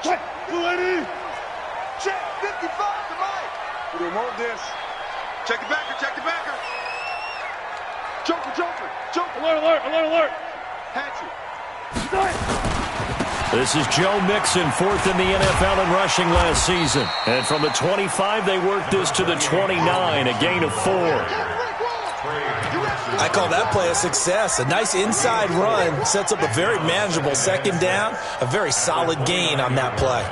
Check 55 to Mike. We want this. Check the backer, check the backer. Joker, Joker, Joker. Alert, alert, alert, alert. Hatchet. This is Joe Mixon, fourth in the NFL in rushing last season. And from the 25, they worked this to the 29, a gain of 4. I call that play a success. A nice inside run sets up a very manageable second down, a very solid gain on that play.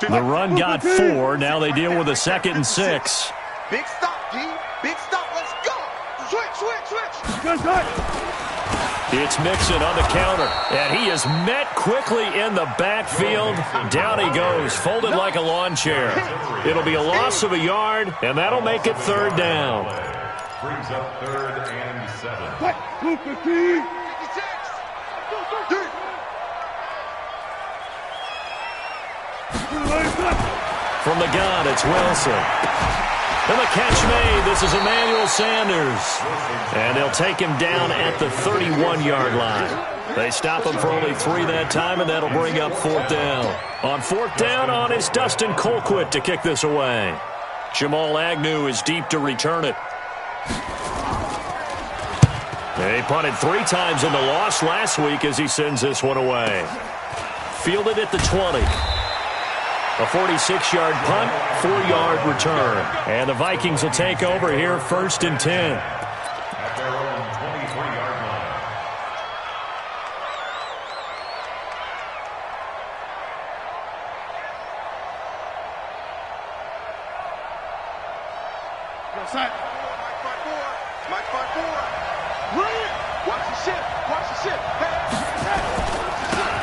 The run got 4. Now they deal with a 2nd and 6. Big stop, G. Big stop. Let's go. Switch, switch, switch. It's Mixon on the counter, and he is met quickly in the backfield. Down he goes, folded like a lawn chair. It'll be a loss of a yard, and that'll make it 3rd down. Brings up 3rd and 7. From the gun, it's Wilson. And the catch made. This is Emmanuel Sanders. And they'll take him down at the 31-yard line. They stop him for only 3 that time, and that'll bring up 4th down. On 4th down, on is Dustin Colquitt to kick this away. Jamal Agnew is deep to return it. They punted 3 times in the loss last week as he sends this one away. Fielded at the 20. A 46-yard punt, 4-yard return. And the Vikings will take over here, 1st and 10. At their own 23-yard line. Mike front 4. Run it. Watch the ship. Watch the ship.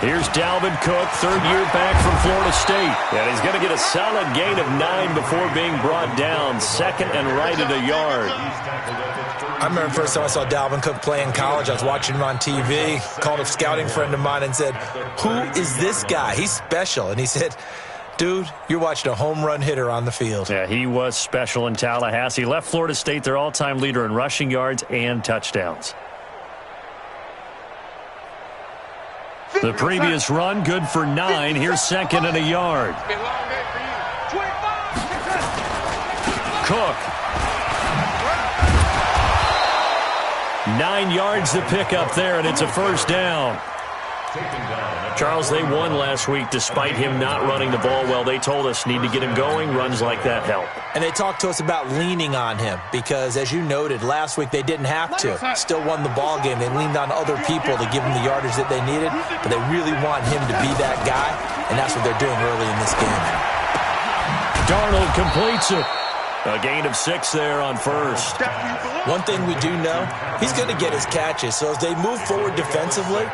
Here's Dalvin Cook, 3rd year back from Florida State. And he's going to get a solid gain of 9 before being brought down. 2nd and right at a yard. I remember the first time I saw Dalvin Cook play in college. I was watching him on TV. Called a scouting friend of mine and said, "Who is this guy? He's special." And he said, "Dude, you're watching a home run hitter on the field." Yeah, he was special in Tallahassee. Left Florida State their all-time leader in rushing yards and touchdowns. The previous run, good for 9. Here's 2nd and a yard. Cook. 9 yards to pick up there, and it's a 1st down. Charles, they won last week despite him not running the ball well. They told us need to get him going. Runs like that help. And they talked to us about leaning on him because, as you noted, last week they didn't have to. Still won the ball game. They leaned on other people to give them the yardage that they needed, but they really want him to be that guy, and that's what they're doing early in this game. Darnold completes it. A gain of 6 there on 1st. One thing we do know, he's going to get his catches. So as they move forward defensively,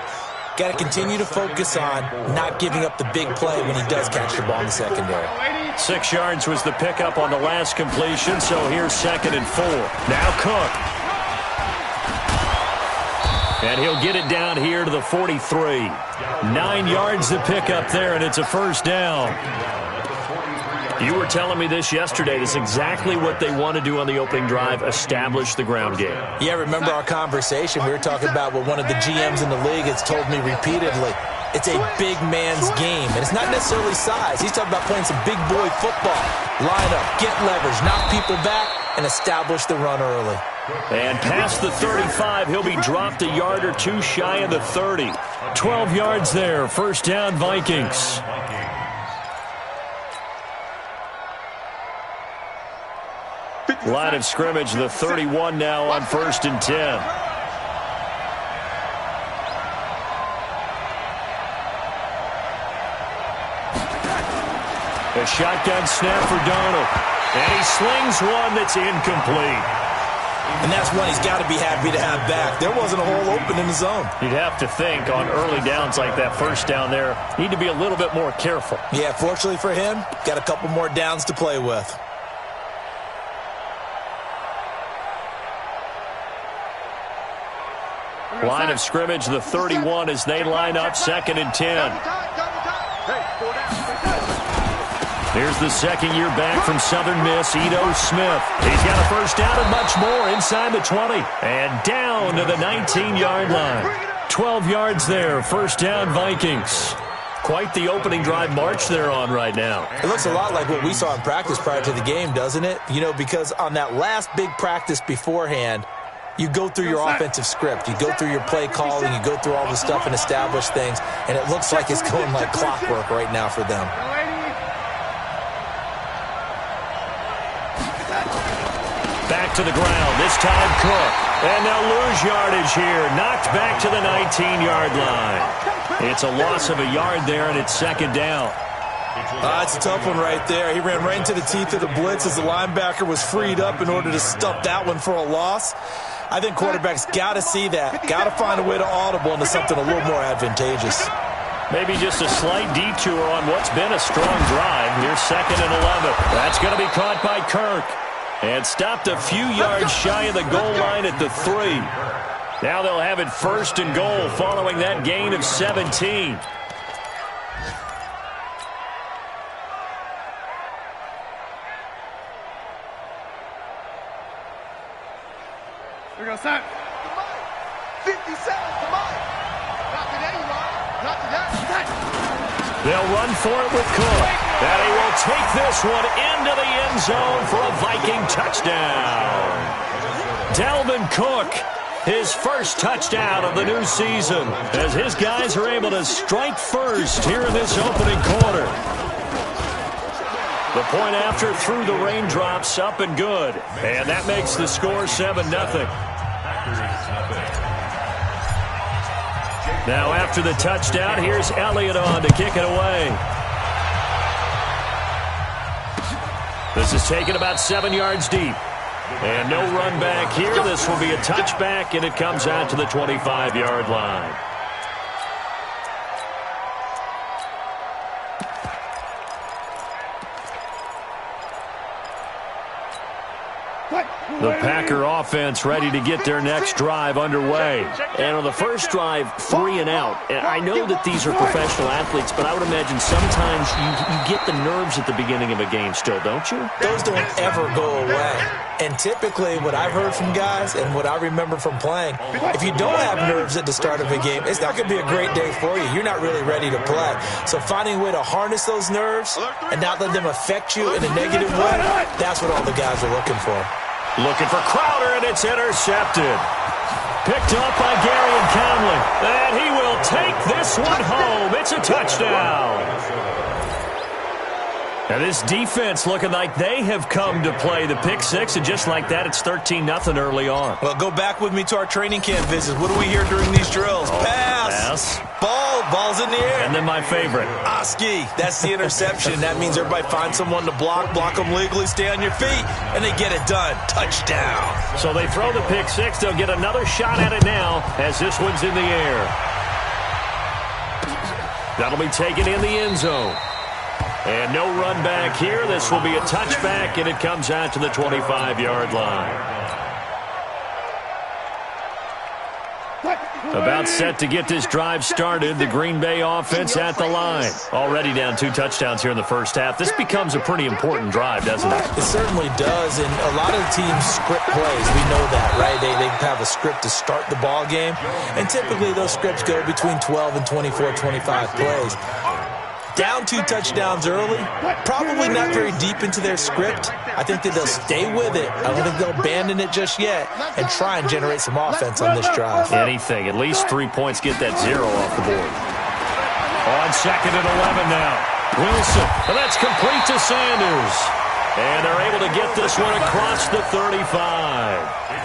got to continue to focus on not giving up the big play when he does catch the ball in the secondary. 6 yards was the pickup on the last completion, so here's 2nd and 4. Now Cook. And he'll get it down here to the 43. 9 yards to pick up there, and it's a 1st down. You were telling me this yesterday. This is exactly what they want to do on the opening drive, establish the ground game. Yeah, remember our conversation? We were talking about what one of the GMs in the league has told me repeatedly. It's a big man's game, and it's not necessarily size. He's talking about playing some big boy football. Line up, get leverage, knock people back, and establish the run early. And past the 35, he'll be dropped a yard or 2 shy of the 30. 12 yards there, 1st down Vikings. Line of scrimmage, the 31 now on 1st and 10. A shotgun snap for Darnold. And he slings one that's incomplete. And that's one he's got to be happy to have back. There wasn't a hole open in the zone. You'd have to think on early downs like that, 1st down there, need to be a little bit more careful. Yeah, fortunately for him, got a couple more downs to play with. Line of scrimmage, the 31 as they line up, 2nd and 10. Here's the second year back from Southern Miss, Ito Smith. He's got a first down and much more inside the 20. And down to the 19-yard line. 12 yards there, first down Vikings. Quite the opening drive march they're on right now. It looks a lot like what we saw in practice prior to the game, doesn't it? You know, because on that last big practice beforehand, you go through your offensive script. You go through your play calling. You go through all the stuff and establish things. And it looks like it's going like clockwork right now for them. Back to the ground, this time Cook. And they'll lose yardage here. Knocked back to the 19-yard line. It's a loss of a yard there, and it's second down. It's a tough one right there. He ran right into the teeth of the blitz as the linebacker was freed up in order to stuff that one for a loss. I think quarterbacks got to see that. Got to find a way to audible into something a little more advantageous. Maybe just a slight detour on what's been a strong drive. Here's second and 11. That's going to be caught by Kirk. And stopped a few yards shy of the goal line at the 3. Now they'll have it first and goal following that gain of 17. We're going to start. 57 to Mike. Not today, you are. Not today. They'll run for it with Cook. And he will take this one into the end zone for a Viking touchdown. Dalvin Cook, his first touchdown of the new season, as his guys are able to strike first here in this opening quarter. The point after through the raindrops, up and good. And that makes the score 7-0. Now after the touchdown, here's Elliott on to kick it away. This is taken about 7 yards deep. And no run back here. This will be a touchback, and it comes out to the 25-yard line. The Packer offense ready to get their next drive underway. And on the first drive, 3 and out. And I know that these are professional athletes, but I would imagine sometimes you get the nerves at the beginning of a game still, don't you? Those don't ever go away. And typically what I've heard from guys and what I remember from playing, if you don't have nerves at the start of a game, it's not going to be a great day for you. You're not really ready to play. So finding a way to harness those nerves and not let them affect you in a negative way, that's what all the guys are looking for. Looking for Crowder, and it's intercepted. Picked up by Gary and Conley. And he will take this one home. It's a touchdown. Now this defense looking like they have come to play the pick six, and just like that, it's 13-0 early on. Well, go back with me to our training camp visits. What do we hear during these drills? Pass. Ball's in the air. And then my favorite. Oski. That's the interception. That means everybody finds someone to block them legally, stay on your feet, and they get it done. Touchdown. So they throw the pick six. They'll get another shot at it now as this one's in the air. That'll be taken in the end zone. And no run back here. This will be a touchback, and it comes out to the 25-yard line. About set to get this drive started. The Green Bay offense at the line. Already down 2 touchdowns here in the first half. This becomes a pretty important drive, doesn't it? It certainly does, and a lot of the teams script plays. We know that, right? They have a script to start the ball game, and typically those scripts go between 12 and 24, 25 plays. Down 2 touchdowns early, probably not very deep into their script. I think that they'll stay with it. I don't think they'll abandon it just yet and try and generate some offense on this drive. Anything, at least 3 points, get that 0 off the board. On second and 11 now. Wilson, and that's complete to Sanders. And they're able to get this one across the 35.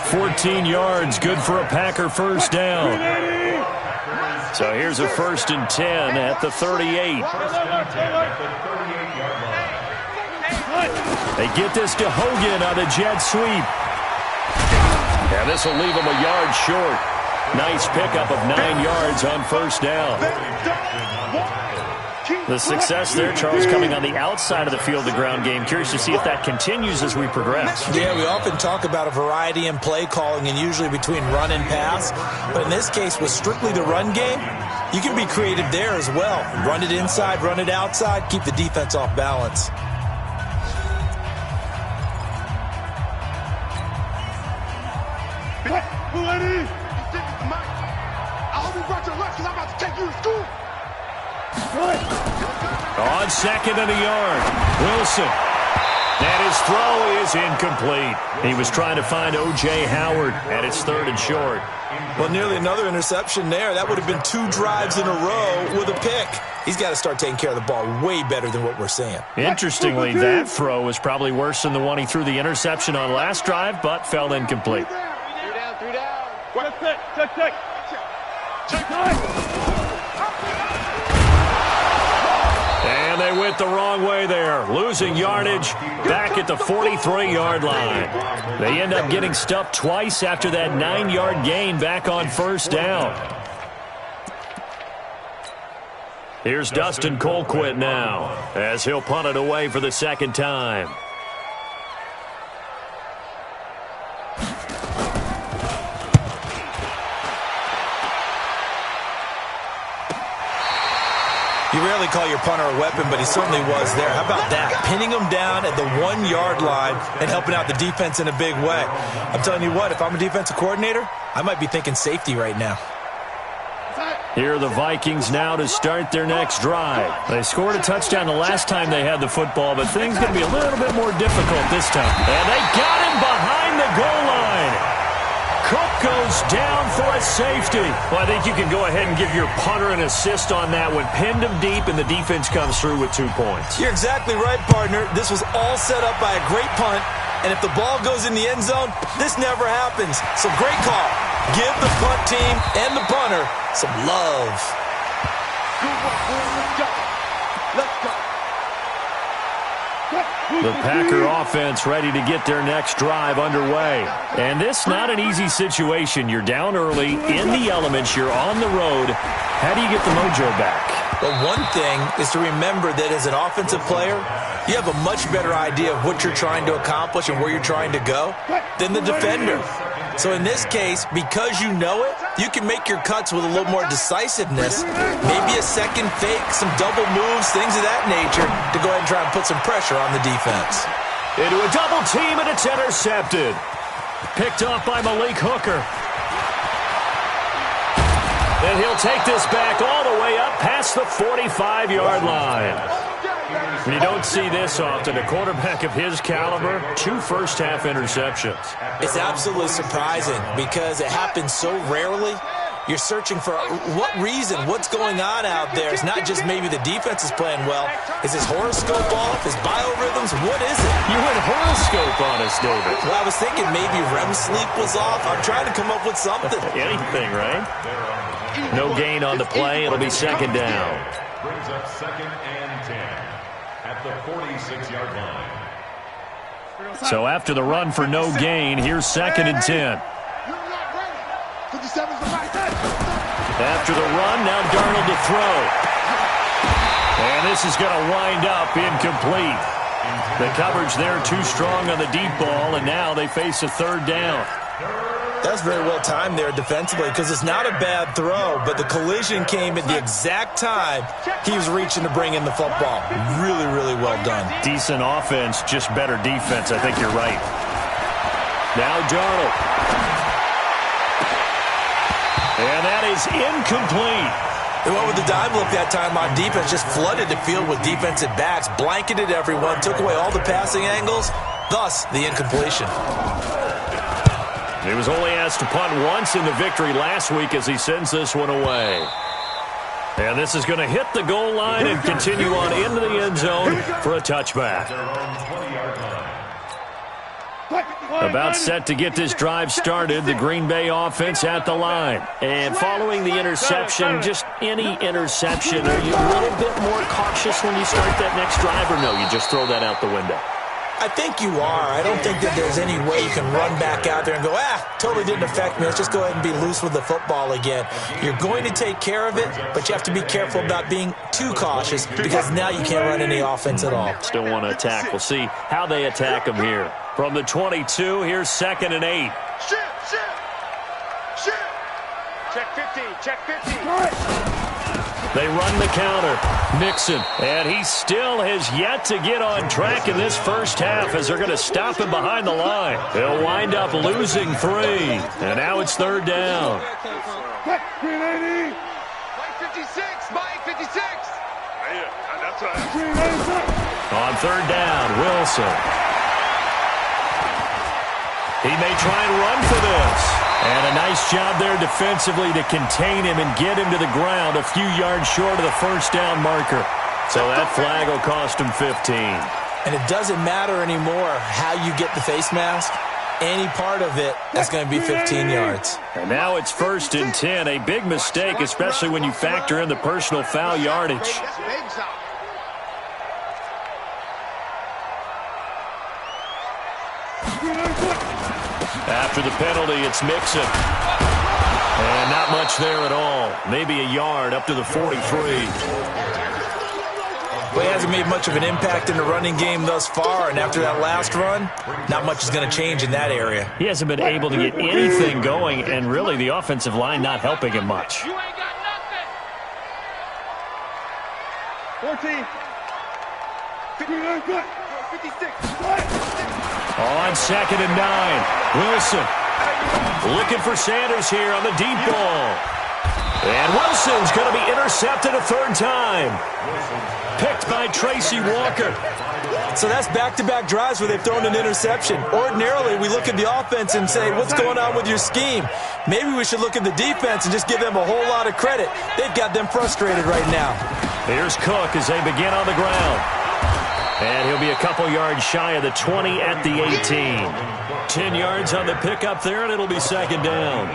14 yards, good for a Packer first down. So here's a 1st and 10 at the 38. They get this to Hogan on a jet sweep. And this will leave him a yard short. Nice pickup of 9 yards on first down. The success there, Charles, coming on the outside of the field, the ground game. Curious to see if that continues as we progress. Yeah, we often talk about a variety in play calling and usually between run and pass. But in this case, with strictly the run game, you can be creative there as well. Run it inside, run it outside, keep the defense off balance. lady. Mike, I hope you brought your lunch because I'm about to take you to school. On second and a yard, Wilson. And his throw is incomplete. He was trying to find O.J. Howard, and it's third and short. Well, nearly another interception there. That would have been 2 drives in a row with a pick. He's got to start taking care of the ball way better than what we're seeing. Interestingly, that throw was probably worse than the one he threw the interception on last drive, but fell incomplete. 3 down. Check. And they went the wrong way there, losing yardage back at the 43-yard line. They end up getting stuffed twice after that 9-yard gain back on first down. Here's Dustin Colquitt now as he'll punt it away for the second time. You rarely call your punter a weapon, but he certainly was there. How about that? Pinning him down at the 1-yard line and helping out the defense in a big way. I'm telling you what, if I'm a defensive coordinator, I might be thinking safety right now. Here are the Vikings now to start their next drive. They scored a touchdown the last time they had the football, but things are going to be a little bit more difficult this time. And they got him behind the goal line. Cook goes down for a safety. Well, I think you can go ahead and give your punter an assist on that one. Pinned him deep, and the defense comes through with 2 points. You're exactly right, partner. This was all set up by a great punt, and if the ball goes in the end zone, this never happens. So great call. Give the punt team and the punter some love. Let's go. The Packer offense ready to get their next drive underway. And this not an easy situation. You're down early, in the elements, you're on the road. How do you get the mojo back? Well, one thing is to remember that as an offensive player, you have a much better idea of what you're trying to accomplish and where you're trying to go than the defender. So in this case, because you know it, you can make your cuts with a little more decisiveness, maybe a second fake, some double moves, things of that nature, to go ahead and try and put some pressure on the defense. Into a double team, and it's intercepted. Picked off by Malik Hooker. And he'll take this back all the way up past the 45-yard line. You don't see this often. A quarterback of his caliber, 2 first-half interceptions. It's absolutely surprising because it happens so rarely. You're searching for what reason, what's going on out there. It's not just maybe the defense is playing well. Is his horoscope off? His biorhythms? What is it? You went horoscope on us, David. Well, I was thinking maybe REM sleep was off. I'm trying to come up with something. Anything, right? No gain on the play. It'll be second down. Brings up second and 10 at the 46-yard line. So after the run for no gain, here's second and 10. After the run, now Darnold to throw. And this is going to wind up incomplete. The coverage there too strong on the deep ball, and now they face a third down. That's very well timed there defensively because it's not a bad throw, but the collision came at the exact time he was reaching to bring in the football. Really, really well done. Decent offense, just better defense. I think you're right. Now Darnold. And that is incomplete. They went with the dime look that time on defense, just flooded the field with defensive backs, blanketed everyone, took away all the passing angles, thus the incompletion. He was only asked to punt once in the victory last week as he sends this one away. And this is going to hit the goal line and continue on into the end zone for a touchback. About set to get this drive started, the Green Bay offense at the line. And following the interception, just any interception, are you a little bit more cautious when you start that next drive, or no, you just throw that out the window? I think you are. I don't think that there's any way you can run back out there and go, totally didn't affect me. Let's just go ahead and be loose with the football again. You're going to take care of it, but you have to be careful about being too cautious because now you can't run any offense at all. Still want to attack. We'll see how they attack him here. From the 22, here's second and 8. Check 15, check 15. They run the counter. Mixon. And he still has yet to get on track in this first half as they're going to stop him behind the line. They'll wind up losing 3. And now it's 3rd down. Mike 56, Mike 56. Yeah, that's right. On 3rd down, Wilson. He may try and run for this. And a nice job there defensively to contain him and get him to the ground a few yards short of the first down marker. So that flag will cost him 15. And it doesn't matter anymore how you get the face mask. Any part of it is going to be 15 yards. And now it's 1st and 10. A big mistake, especially when you factor in the personal foul yardage. After the penalty, it's Mixon. And not much there at all. Maybe a yard up to the 43. Well, he hasn't made much of an impact in the running game thus far, and after that last run, not much is going to change in that area. He hasn't been able to get anything going, and really the offensive line not helping him much. You ain't got nothing. 14. 56. On 2nd and 9, Wilson looking for Sanders here on the deep ball. And Wilson's going to be intercepted a 3rd time. Picked by Tracy Walker. So that's back-to-back drives where they've thrown an interception. Ordinarily, we look at the offense and say, what's going on with your scheme? Maybe we should look at the defense and just give them a whole lot of credit. They've got them frustrated right now. Here's Cook as they begin on the ground. And he'll be a couple yards shy of the 20 at the 18. 10 yards on the pickup there, and it'll be 2nd down.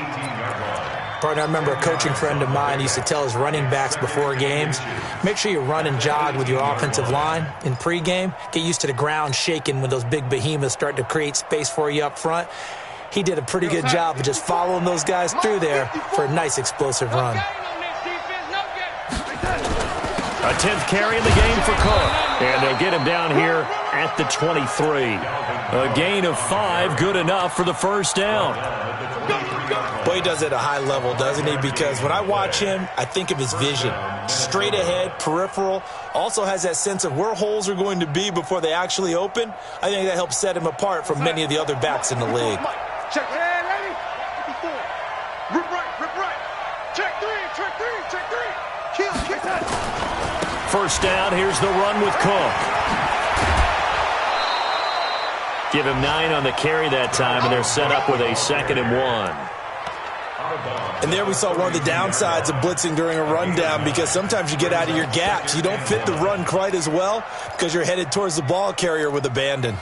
Partner, I remember a coaching friend of mine used to tell his running backs before games, make sure you run and jog with your offensive line in pregame. Get used to the ground shaking when those big behemoths start to create space for you up front. He did a pretty good job of just following those guys through there for a nice explosive run. A 10th carry in the game for Cook. And they'll get him down here at the 23. A gain of 5, good enough for the 1st down. Boy, he does it at a high level, doesn't he? Because when I watch him, I think of his vision. Straight ahead, peripheral. Also has that sense of where holes are going to be before they actually open. I think that helps set him apart from many of the other backs in the league. Check. Hey, ready? 54. Rip right. Check 3. Kick that. 1st down, here's the run with Cook. Give him 9 on the carry that time, and they're set up with a 2nd and 1. And there we saw one of the downsides of blitzing during a rundown, because sometimes you get out of your gaps. You don't fit the run quite as well because you're headed towards the ball carrier with abandon.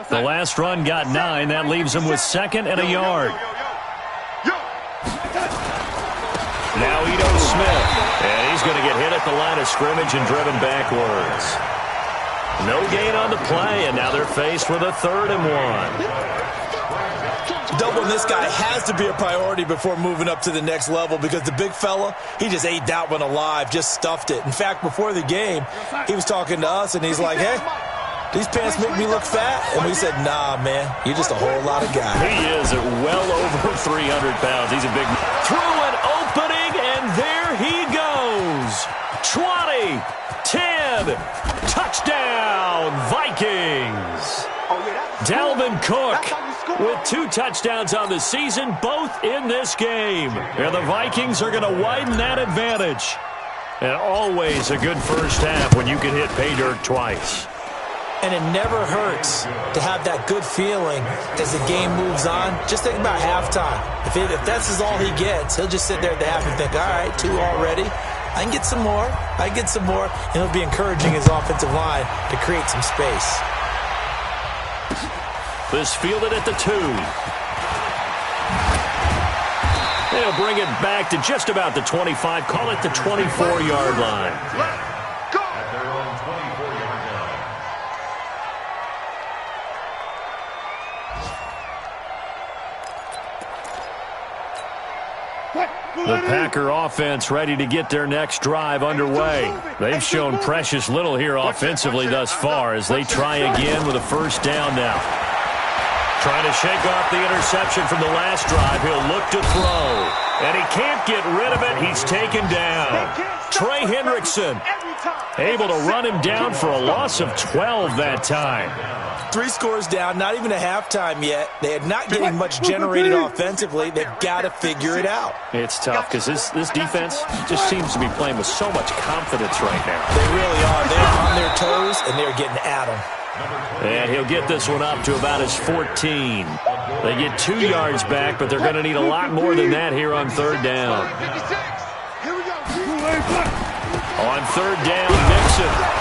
The last run got 9. That leaves him with 2nd and a yard. Now Ito Smith. And he's going to get hit at the line of scrimmage and driven backwards. No gain on the play, and now they're faced with a 3rd and 1. Doubling this guy has to be a priority before moving up to the next level, because the big fella, he just ate that one alive, just stuffed it. In fact, before the game, he was talking to us, and he's like, hey, these pants make me look fat. And we said, nah, man, you're just a whole lot of guy. He is at well over 300 pounds. He's a big man. Through an opening, and there he goes. 20, 10, touchdown, Vikings. Dalvin Cook with 2 touchdowns on the season, both in this game. And the Vikings are going to widen that advantage. And always a good first half when you can hit pay dirt twice. And it never hurts to have that good feeling as the game moves on. Just think about halftime. If that's all he gets, he'll just sit there at the half and think, all right, 2 already. I can get some more. And he'll be encouraging his offensive line to create some space. This fielded at the 2. They'll bring it back to just about the 25. Call it the 24-yard line. The Packer offense ready to get their next drive underway. They've shown precious little here offensively thus far as they try again with a first down now. Trying to shake off the interception from the last drive. He'll look to throw. And he can't get rid of it. He's taken down. Trey Hendrickson able to run him down for a loss of 12 that time. 3 scores down, not even a halftime yet. They are not getting much generated offensively. They've got to figure it out. It's tough because this defense just seems to be playing with so much confidence right now. They really are. They're on their toes, and they're getting at them. And he'll get this one up to about his 14. They get 2 yards back, but they're going to need a lot more than that here on third down. On third down, Nixon.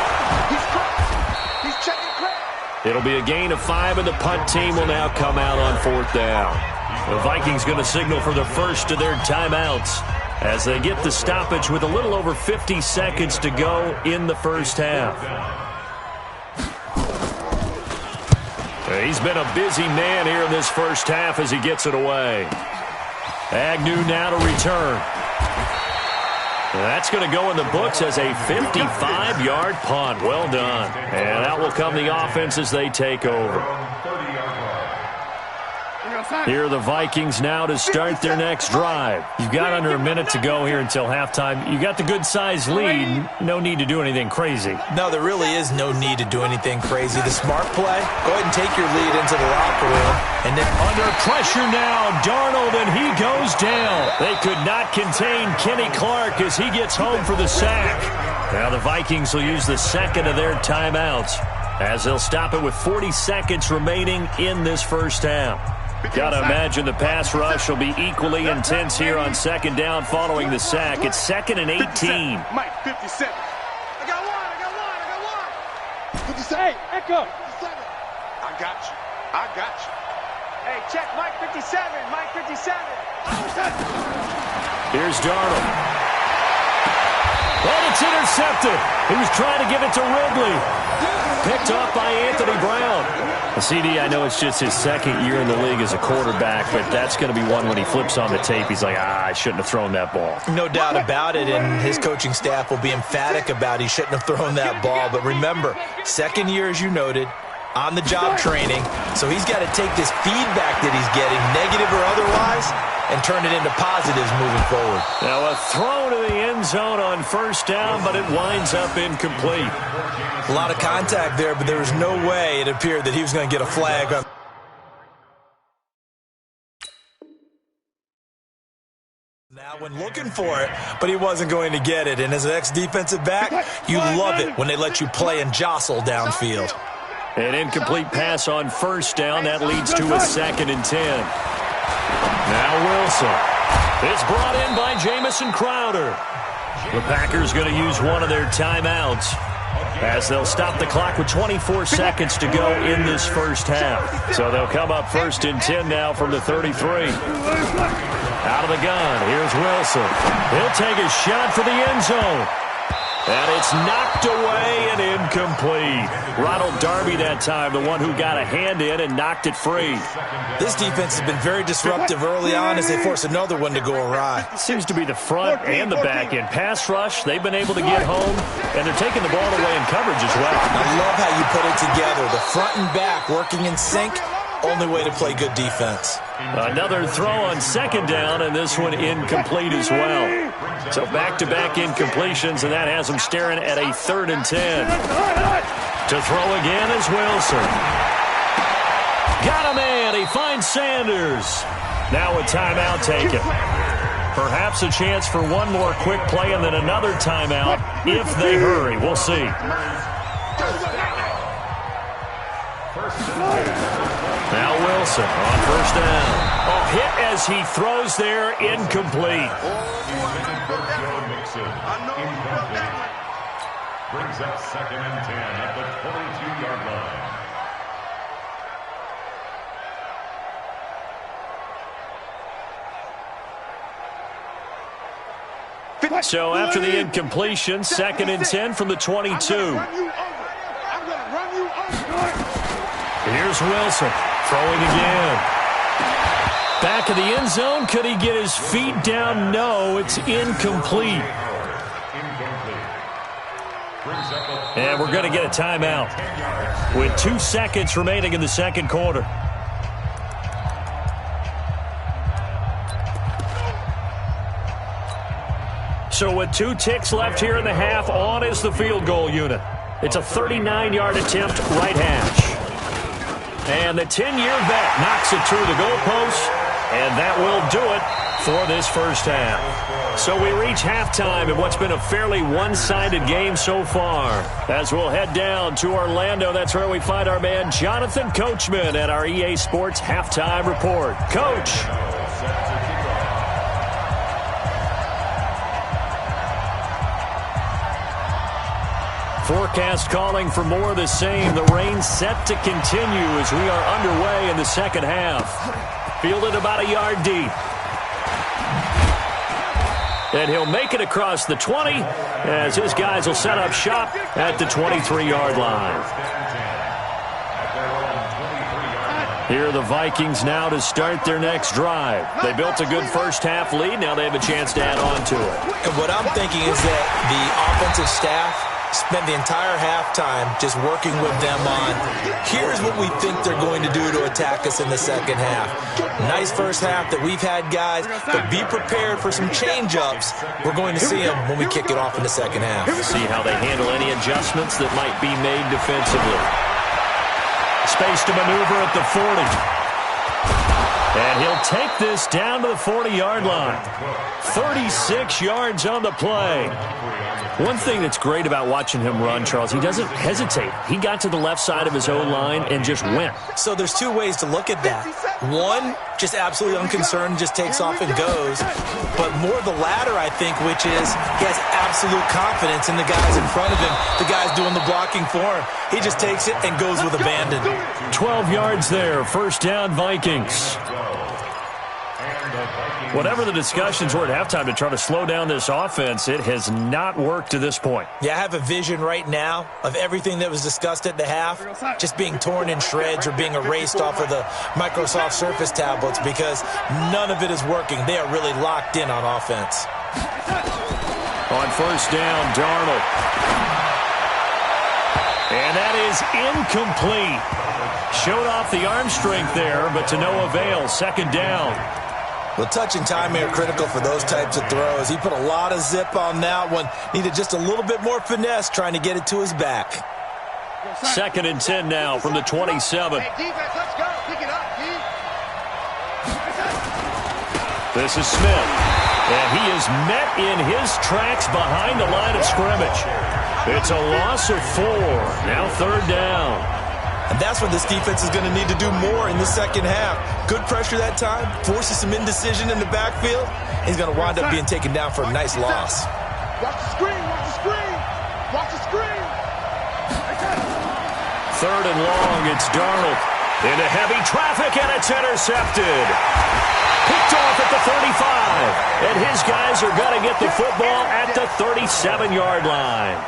It'll be a gain of 5, and the punt team will now come out on fourth down. The Vikings going to signal for the first of their timeouts as they get the stoppage with a little over 50 seconds to go in the first half. He's been a busy man here in this first half as he gets it away. Agnew now to return. That's going to go in the books as a 55-yard punt. Well done. And out will come the offense as they take over. Here are the Vikings now to start their next drive. You've got under a minute to go here until halftime. You got the good-sized lead. No need to do anything crazy. No, there really is no need to do anything crazy. The smart play, go ahead and take your lead into the locker room. And then under pressure now, Darnold, and he goes down. They could not contain Kenny Clark as he gets home for the sack. Now the Vikings will use the second of their timeouts as they'll stop it with 40 seconds remaining in this first half. Got to imagine the pass rush will be equally intense here on second down following the sack. It's 2nd and 18. Mike, 57. I got one. 57. Hey, Echo. 57. I got you. Hey, check Mike 57. Mike 57. Here's Darnold. And it's intercepted. He was trying to give it to Ridley. Picked off by Anthony Brown. CD, I know it's just his second year in the league as a quarterback, but that's going to be one when he flips on the tape. He's like, I shouldn't have thrown that ball. No doubt about it, and his coaching staff will be emphatic about he shouldn't have thrown that ball. But remember, second year, as you noted, on-the-job training, so he's got to take this feedback that he's getting, negative or otherwise, and turn it into positives moving forward. Now a throw to the end zone on first down, but it winds up incomplete. A lot of contact there, but there was no way it appeared that he was going to get a flag on. Now when looking for it, but he wasn't going to get it. And as an ex-defensive back, you love it when they let you play and jostle downfield. An incomplete pass on first down. That leads to a 2nd and 10. Now Wilson. It's brought in by Jamison Crowder. The Packers going to use one of their timeouts as they'll stop the clock with 24 seconds to go in this first half. So they'll come up 1st and 10 now from the 33. Out of the gun, here's Wilson. He'll take a shot for the end zone. And it's knocked away and incomplete. Ronald Darby that time, the one who got a hand in and knocked it free. This defense has been very disruptive early on as they force another one to go awry. Seems to be the front and the back end. Pass rush, they've been able to get home, and they're taking the ball away in coverage as well. I love how you put it together. The front and back working in sync. Only way to play good defense. Another throw on second down, and this one incomplete as well. So back-to-back incompletions, and that has them staring at a 3rd and 10. To throw again is Wilson. Got a man. He finds Sanders. Now a timeout taken. Perhaps a chance for one more quick play and then another timeout if they hurry. We'll see. Now Wilson on first down. Oh, hit as he throws there, incomplete. Brings up 2nd and 10 at the 22-yard line. So after the incompletion, 2nd and 10 from the 22. Here's Wilson throwing again. back of the end zone. Could he get his feet down? No, it's incomplete. And we're going to get a timeout with 2 seconds remaining in the second quarter. So with 2 ticks left here in the half, on is the field goal unit. It's a 39-yard attempt, right hash. And the 10-year vet knocks it through the goalpost, and that will do it for this first half. So we reach halftime in what's been a fairly one-sided game so far. As we'll head down to Orlando, that's where we find our man Jonathan Coachman at our EA Sports Halftime Report. Coach. Forecast calling for more of the same. The rain set to continue as we are underway in the second half. Fielded about a yard deep. And he'll make it across the 20 as his guys will set up shop at the 23-yard line. Here are the Vikings now to start their next drive. They built a good first half lead. Now they have a chance to add on to it. And what I'm thinking is that the offensive staff spent the entire halftime just working with them on, here's what we think they're going to do to attack us in the second half. Nice first half that we've had, guys, but be prepared for some change-ups. We're going to see them when we kick it off in the second half. See how they handle any adjustments that might be made defensively. Space to maneuver at the 40. And he'll take this down to the 40-yard line. 36 yards on the play. One thing that's great about watching him run, Charles, he doesn't hesitate. He got to the left side of his own line and just went. So there's 2 ways to look at that. One, just absolutely unconcerned, just takes off and goes. But more the latter, I think, which is he has absolute confidence in the guys in front of him, the guys doing the blocking for him. He just takes it and goes with abandon. 12 yards there, first down Vikings. Whatever the discussions were at halftime to try to slow down this offense, it has not worked to this point. Yeah, I have a vision right now of everything that was discussed at the half just being torn in shreds or being erased off of the Microsoft Surface tablets because none of it is working. They are really locked in on offense. On first down, Darnold. And that is incomplete. Showed off the arm strength there, but to no avail. Second down. Well, touch and timing are critical for those types of throws. He put a lot of zip on that one. Needed just a little bit more finesse trying to get it to his back. Second and 10 now from the 27. Hey, defense, let's go. Pick it up, D. This is Smith. And he is met in his tracks behind the line of scrimmage. It's a loss of 4. Now third down. And that's what this defense is going to need to do more in the second half. Good pressure that time, forces some indecision in the backfield. He's going to wind up being taken down for a nice loss. Watch the screen, watch the screen. Watch the screen. Third and long, it's Darnold. Into heavy traffic, and it's intercepted. Picked off at the 35. And his guys are going to get the football at the 37-yard line.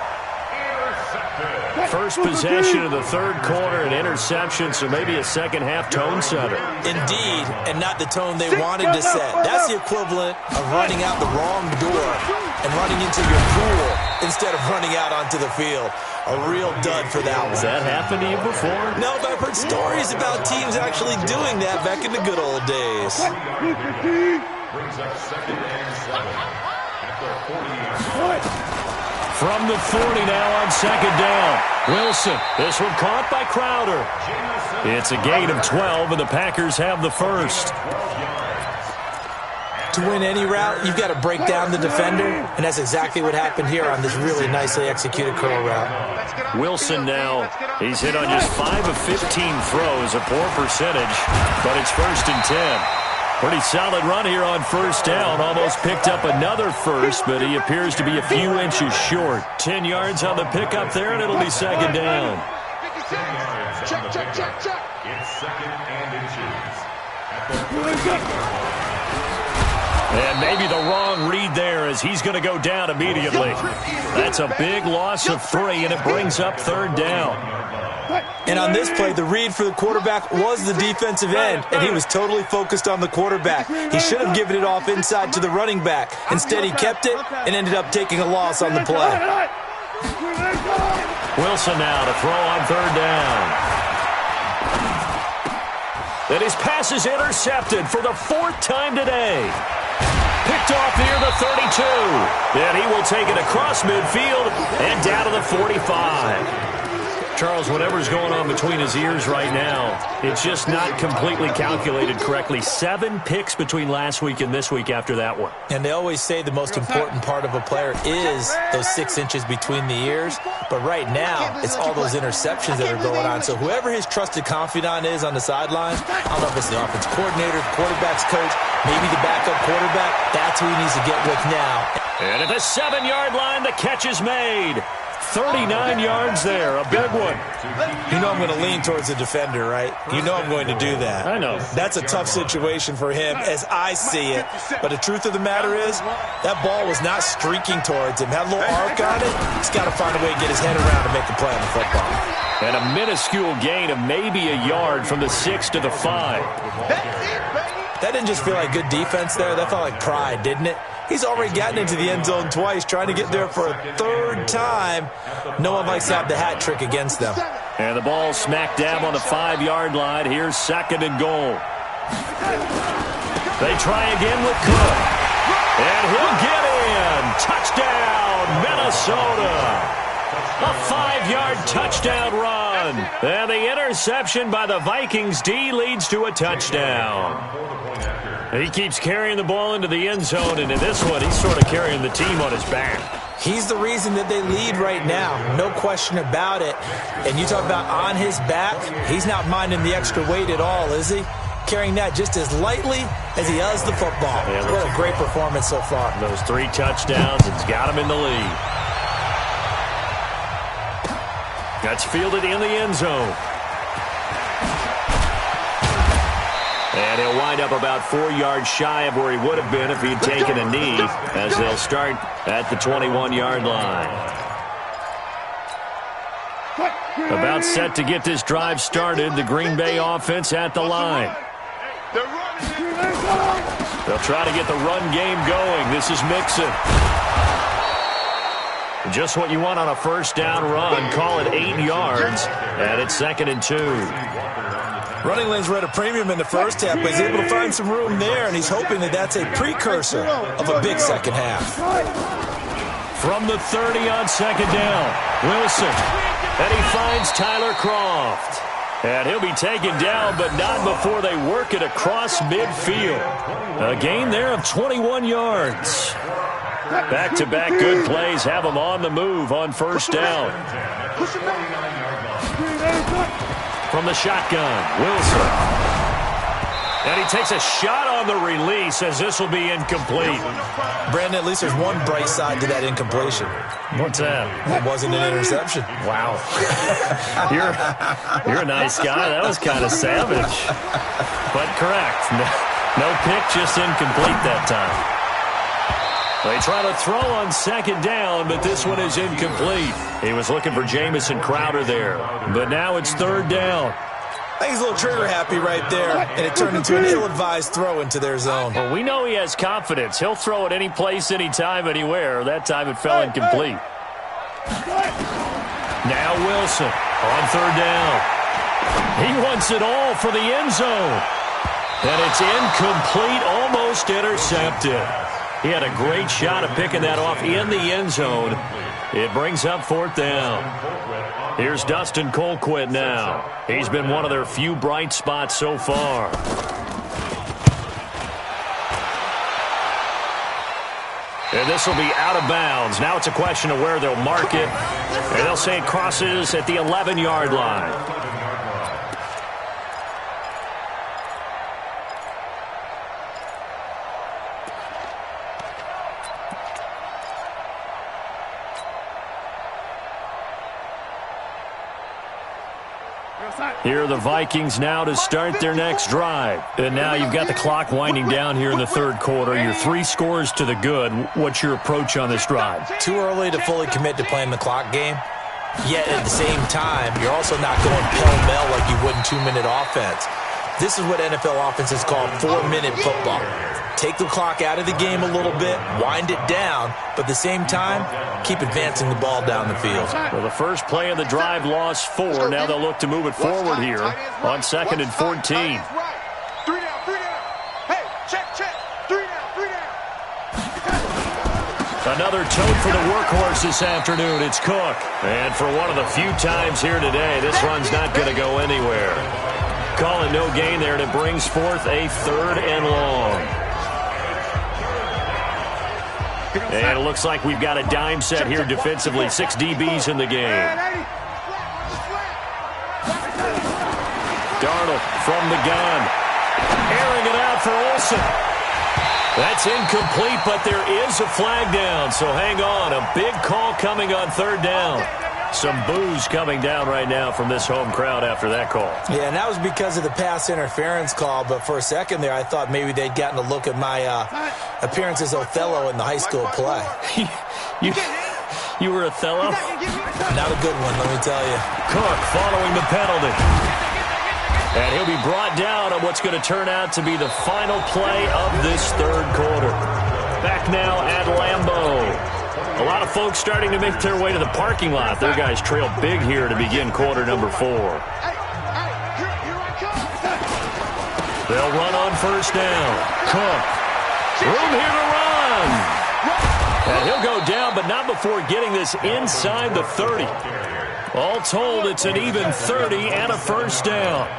First possession of the third quarter, an interception, so maybe a second-half tone setter. Indeed, and not the tone they wanted to set. That's the equivalent of running out the wrong door and running into your pool instead of running out onto the field. A real dud for that one. Has that happened to you before? No, but I've heard stories about teams actually doing that back in the good old days. Brings up second and 7 at the 40-yard line. From the 40 now on second down. Wilson, this one caught by Crowder. It's a gain of 12, and the Packers have the first. To win any route, you've got to break down the defender, and that's exactly what happened here on this really nicely executed curl route. Wilson now, he's hit on just 5 of 15 throws, a poor percentage, but it's first and 10. Pretty solid run here on first down. Almost picked up another first, but he appears to be a few inches short. 10 yards on the pickup there, and it'll be second down. Check, check, check, check. It's second and inches. At the And maybe the wrong read there as he's going to go down immediately. That's a big loss of 3, and it brings up 3rd down. And on this play, the read for the quarterback was the defensive end, and he was totally focused on the quarterback. He should have given it off inside to the running back. Instead, he kept it and ended up taking a loss on the play. Wilson now to throw on 3rd down. And his pass is intercepted for the 4th time today. Picked off near the 32. And he will take it across midfield and down to the 45. Charles, whatever's going on between his ears right now, it's just not completely calculated correctly. 7 picks between last week and this week after that one. And they always say the most important part of a player is those 6 inches between the ears. But right now, it's all those interceptions that are going on. So whoever his trusted confidant is on the sideline, I don't know if it's the offense coordinator, quarterback's coach, maybe the backup quarterback, that's who he needs to get with now. And at the 7-yard line, the catch is made. 39 yards there, a big one. You know I'm going to lean towards the defender, right? You know I'm going to do that. I know. That's a tough situation for him as I see it. But the truth of the matter is, that ball was not streaking towards him. Had a little arc on it. He's got to find a way to get his head around and make a play on the football. And a minuscule gain of maybe a yard from the 6 to the 5. That didn't just feel like good defense there. That felt like pride, didn't it? He's already gotten into the end zone twice, trying to get there for a 3rd time. No one likes to have the hat trick against them. And the ball smack dab on the 5-yard line. Here's 2nd and goal. They try again with Cook. And he'll get in. Touchdown, Minnesota. A 5-yard touchdown run. And the interception by the Vikings D leads to a touchdown. He keeps carrying the ball into the end zone, and in this one, he's sort of carrying the team on his back. He's the reason that they lead right now, no question about it. And you talk about on his back, he's not minding the extra weight at all, is he? Carrying that just as lightly as he does the football. Yeah, what a great performance so far. Those 3 touchdowns, it's got him in the lead. That's fielded in the end zone. And he'll wind up about 4 yards shy of where he would have been if he'd taken a knee, as they'll start at the 21-yard line. About set to get this drive started, the Green Bay offense at the line. They'll try to get the run game going. This is Mixon. Just what you want on a 1st down run. Call it 8 yards, and it's 2nd and 2. Running lanes were at a premium in the first half, but he's able to find some room there, and he's hoping that that's a precursor of a big second half. From the 30 on 2nd down, Wilson. And he finds Tyler Kroft. And he'll be taken down, but not before they work it across midfield. A gain there of 21 yards. Back-to-back good plays have him on the move on 1st down. From the shotgun, Wilson. And he takes a shot on the release as this will be incomplete. Brandon, at least there's one bright side to that incompletion. What's that? It wasn't an interception. Wow. You're a nice guy. That was kind of savage. But correct. No pick, just incomplete that time. They try to throw on 2nd down, but this one is incomplete. He was looking for Jamison Crowder there, but now it's 3rd down. I think he's a little trigger happy right there, and it turned into an ill-advised throw into their zone. Well, we know he has confidence. He'll throw it any place, anytime, anywhere. That time it fell incomplete. Now Wilson on 3rd down. He wants it all for the end zone. And it's incomplete, almost intercepted. He had a great shot at picking that off in the end zone. It brings up 4th down. Here's Dustin Colquitt now. He's been one of their few bright spots so far. And this will be out of bounds. Now it's a question of where they'll mark it. And they'll say it crosses at the 11-yard line. Here are the Vikings now to start their next drive. And now you've got the clock winding down here in the third quarter. You're 3 scores to the good. What's your approach on this drive? Too early to fully commit to playing the clock game. Yet at the same time, you're also not going pell-mell like you would in 2-minute offense. This is what NFL offenses call 4-minute football. Take the clock out of the game a little bit, wind it down, but at the same time, keep advancing the ball down the field. Well, the first play of the drive lost 4. Now they'll look to move it forward here on 2nd and 14. 3 down, 3 down. Hey, check. 3 down. Another tote for the workhorse this afternoon. It's Cook. And for one of the few times here today, this run's not going to go anywhere. Call it no gain there, and it brings forth a 3rd and long. And it looks like we've got a dime set here defensively. 6 DBs in the game. Darnold from the gun. Airing it out for Olsen. That's incomplete, but there is a flag down, so hang on. A big call coming on 3rd down. Some boos coming down right now from this home crowd after that call. Yeah, and that was because of the pass interference call, but for a second there, I thought maybe they'd gotten a look at my appearance as Othello in the high school play. You were Othello? Not a good one, let me tell you. Cook following the penalty. And he'll be brought down on what's going to turn out to be the final play of this 3rd quarter. Back now at Lambeau. A lot of folks starting to make their way to the parking lot. Their guys trail big here to begin quarter number 4. They'll run on 1st down. Cook. Room here to run. And he'll go down, but not before getting this inside the 30. All told, it's an even 30 and a 1st down.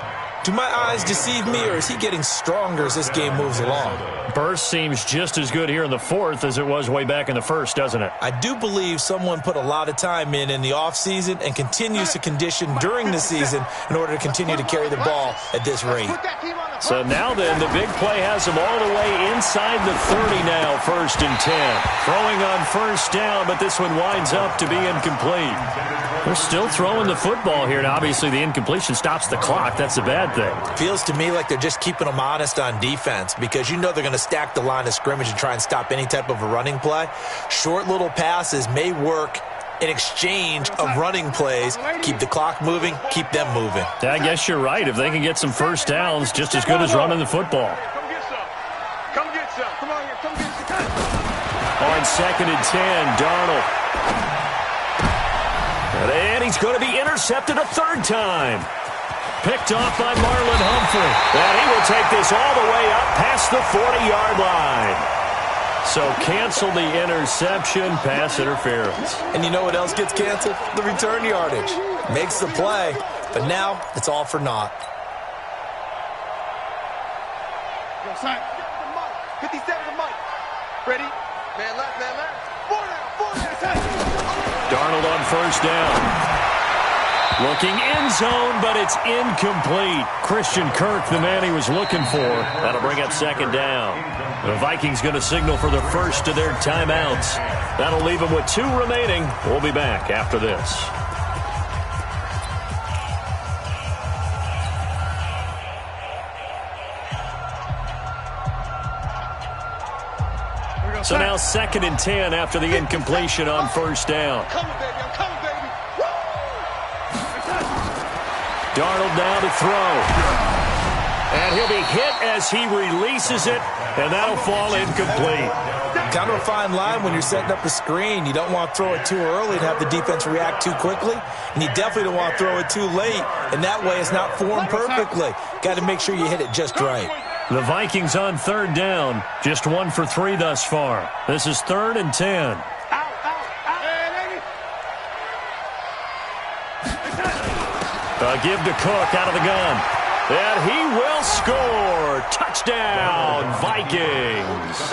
Do my eyes deceive me, or is he getting stronger as this game moves along? Burst seems just as good here in the 4th as it was way back in the 1st, doesn't it? I do believe someone put a lot of time in the offseason and continues to condition during the season in order to continue to carry the ball at this rate. So now then, the big play has him all the way inside the 30 now, 1st and 10. Throwing on 1st down, but this one winds up to be incomplete. They're still throwing the football here, and obviously the incompletion stops the clock. That's a bad thing. Feels to me like they're just keeping them honest on defense because you know they're going to stack the line of scrimmage and try and stop any type of a running play. Short little passes may work in exchange of running plays. Keep the clock moving, keep them moving. I guess you're right. If they can get some 1st downs, just as good as running the football. Come get some. Come on here. Come get some. On 2nd and 10, Darnold. And he's going to be intercepted a 3rd time. Picked off by Marlon Humphrey. And he will take this all the way up past the 40-yard line. So cancel the interception, pass interference. And you know what else gets canceled? The return yardage. Makes the play, but now it's all for naught. 57 to Mike. Ready? Man left. 4 down. Darnold on 1st down. Looking end zone, but it's incomplete. Christian Kirk, the man he was looking for. That'll bring up 2nd down. The Vikings going to signal for the first of their timeouts. That'll leave them with 2 remaining. We'll be back after this. So now 2nd and 10 after the incompletion on 1st down. I'm coming, baby. Darnold now to throw. And he'll be hit as he releases it, and that'll fall incomplete. Kind of a fine line when you're setting up a screen. You don't want to throw it too early and have the defense react too quickly, and you definitely don't want to throw it too late, and that way it's not formed perfectly. Got to make sure you hit it just right. The Vikings on 3rd down, just 1 for 3 thus far. This is 3rd and 10. A give to Cook out of the gun. And he will score. Touchdown, Vikings.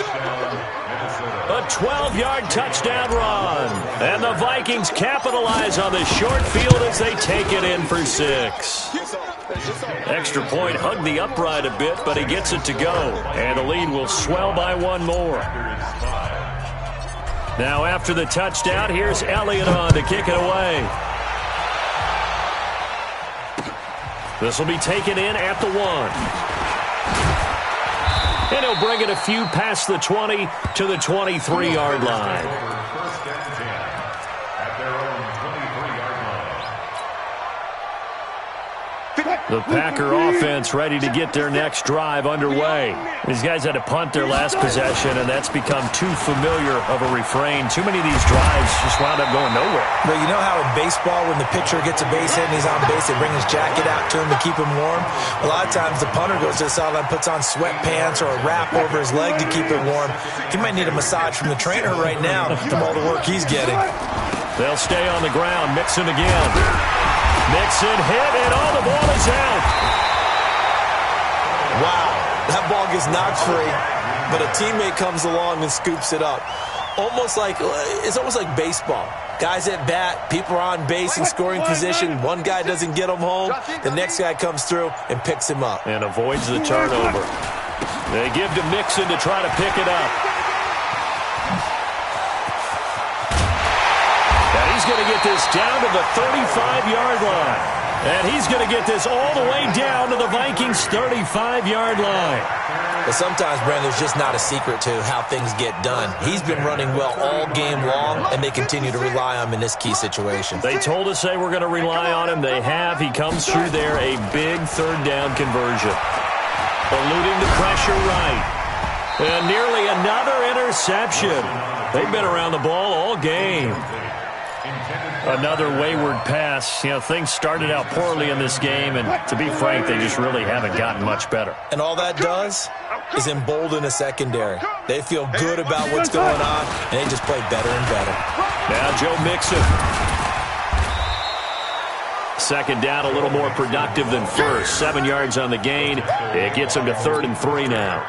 A 12-yard touchdown run. And the Vikings capitalize on the short field as they take it in for 6. Extra point hugged the upright a bit, but he gets it to go. And the lead will swell by 1 more. Now after the touchdown, here's Elliott on to kick it away. This will be taken in at the 1. And he'll bring it a few past the 20 to the 23-yard line. First and 10 at their own 23-yard line. The Packer offense ready to get their next drive underway. These guys had to punt their last possession, and that's become too familiar of a refrain. Too many of these drives just wound up going nowhere. But you know how in baseball, when the pitcher gets a base hit and he's on base, they bring his jacket out to him to keep him warm? A lot of times the punter goes to the sideline, puts on sweatpants or a wrap over his leg to keep it warm. He might need a massage from the trainer right now from all the work he's getting. They'll stay on the ground. Mixon again. Mixon hit, and all the ball is out. Wow, that ball gets knocked free, but a teammate comes along and scoops it up. It's almost like baseball. Guys at bat, people are on base in scoring position. One guy doesn't get him home. The next guy comes through and picks him up. And avoids the turnover. They give to Mixon to try to pick it up. He's going to get this down to the 35-yard line. And he's going to get this all the way down to the Vikings' 35-yard line. But sometimes, Brandon, there's just not a secret to how things get done. He's been running well all game long, and they continue to rely on him in this key situation. They told us they were going to rely on him. They have. He comes through there, a big third down conversion. Eluding the pressure right. And nearly another interception. They've been around the ball all game. Another wayward pass. You know, things started out poorly in this game, and to be frank, they just really haven't gotten much better. And all that does is embolden a secondary. They feel good about what's going on, and they just play better and better. Now Joe Mixon. Second down, a little more productive than first. 7 yards on the gain. It gets him to 3rd and 3 now.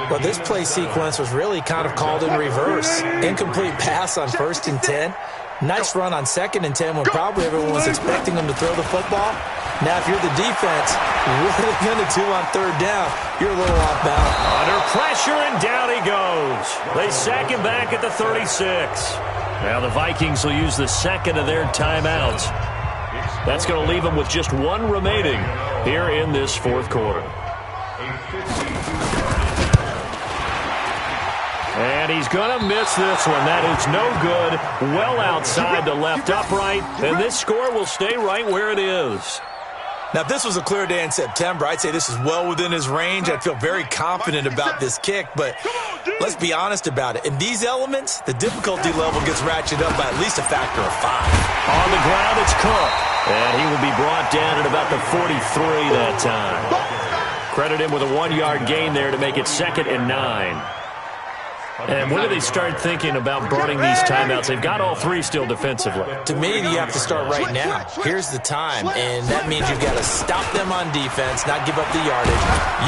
Well, this play sequence was really kind of called in reverse. Incomplete pass on 1st and 10. Nice run on 2nd and 10 when probably everyone was expecting him to throw the football. Now, if you're the defense, what are they going to do on 3rd down? You're a little off balance. Under pressure, and down he goes. They sack him back at the 36. Now the Vikings will use the second of their timeouts. That's going to leave them with just one remaining here in this fourth quarter. And he's going to miss this one. That is no good. Well outside the left upright. And this score will stay right where it is. Now, if this was a clear day in September, I'd say this is well within his range. I'd feel very confident about this kick. But let's be honest about it. In these elements, the difficulty level gets ratcheted up by at least a factor of 5. On the ground, it's Cook. And he will be brought down at about the 43 that time. Credit him with a 1-yard gain there to make it 2nd and 9. And when do they start thinking about burning these timeouts? They've got all 3 still defensively. To me, you have to start right now. Here's the time, and that means you've got to stop them on defense, not give up the yardage,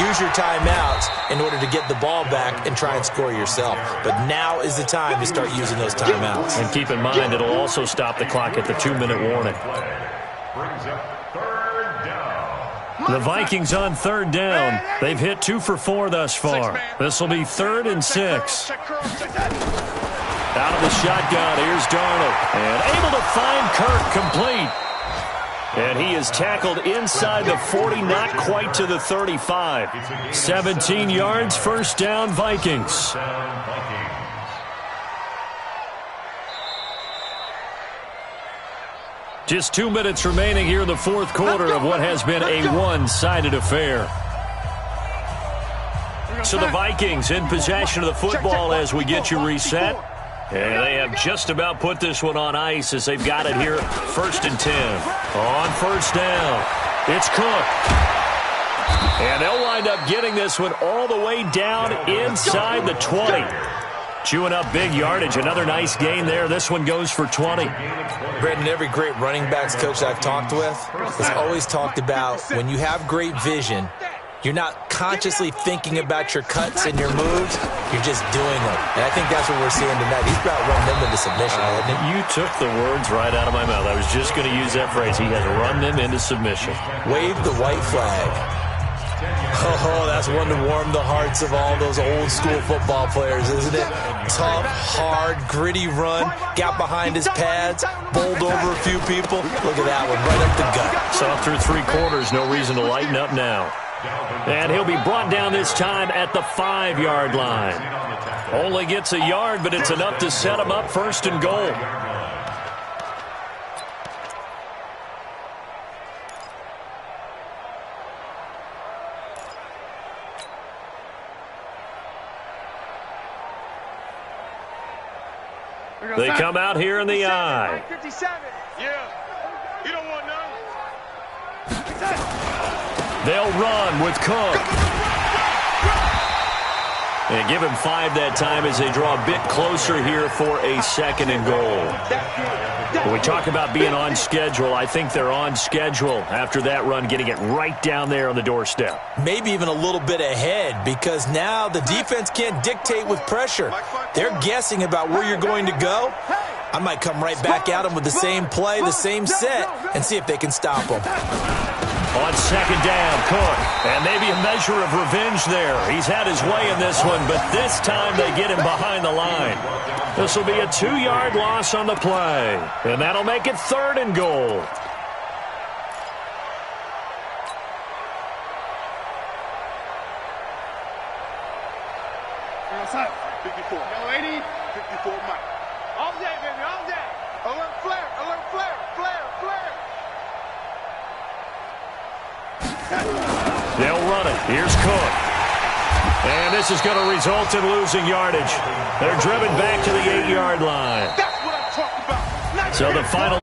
use your timeouts in order to get the ball back and try and score yourself. But now is the time to start using those timeouts. And keep in mind, it'll also stop the clock at the 2-minute warning. Brings up 3rd down. The Vikings on 3rd down. They've hit 2 for 4 thus far. This will be 3rd and 6. Out of the shotgun, here's Darnold. And able to find Kirk complete. And he is tackled inside the 40, not quite to the 35. 17 yards, first down, Vikings. Just 2 minutes remaining here in the fourth quarter of what has been a one-sided affair. So the Vikings in possession of the football as we get you reset. And they have just about put this one on ice as they've got it here 1st and 10. On 1st down, it's Cook. And they'll wind up getting this one all the way down inside the 20. Chewing up big yardage. Another nice gain there. This one goes for 20. Brendan, every great running backs coach I've talked with has always talked about when you have great vision, you're not consciously thinking about your cuts and your moves. You're just doing them. And I think that's what we're seeing tonight. He's about run them into submission, hasn't he? You took the words right out of my mouth. I was just going to use that phrase. He has run them into submission. Wave the white flag. Oh, that's one to warm the hearts of all those old-school football players, isn't it? Tough, hard, gritty run, got behind his pads, bowled over a few people. Look at that one, right up the gut. So through 3 quarters, no reason to lighten up now. And he'll be brought down this time at the 5-yard line. Only gets a yard, but it's enough to set him up 1st and goal. They come out here in the I. 57. Yeah. You don't want none. They'll run with Cook. And give him 5 that time as they draw a bit closer here for a 2nd and goal. When we talk about being on schedule, I think they're on schedule after that run, getting it right down there on the doorstep. Maybe even a little bit ahead, because now the defense can't dictate with pressure. They're guessing about where you're going to go. I might come right back at them with the same play, the same set, and see if they can stop them. On 2nd down, Cook. And maybe a measure of revenge there. He's had his way in this one, but this time they get him behind the line. This will be a 2-yard loss on the play. And that'll make it 3rd and goal. Outside. 54. Yo, 80. 54, Mike. All day, baby, all day. Alert flare, alert flare, flare, flare. They'll run it. Here's Cook. And this is going to result in losing yardage. They're driven back to the 8-yard line. That's what I'm talking about. So the final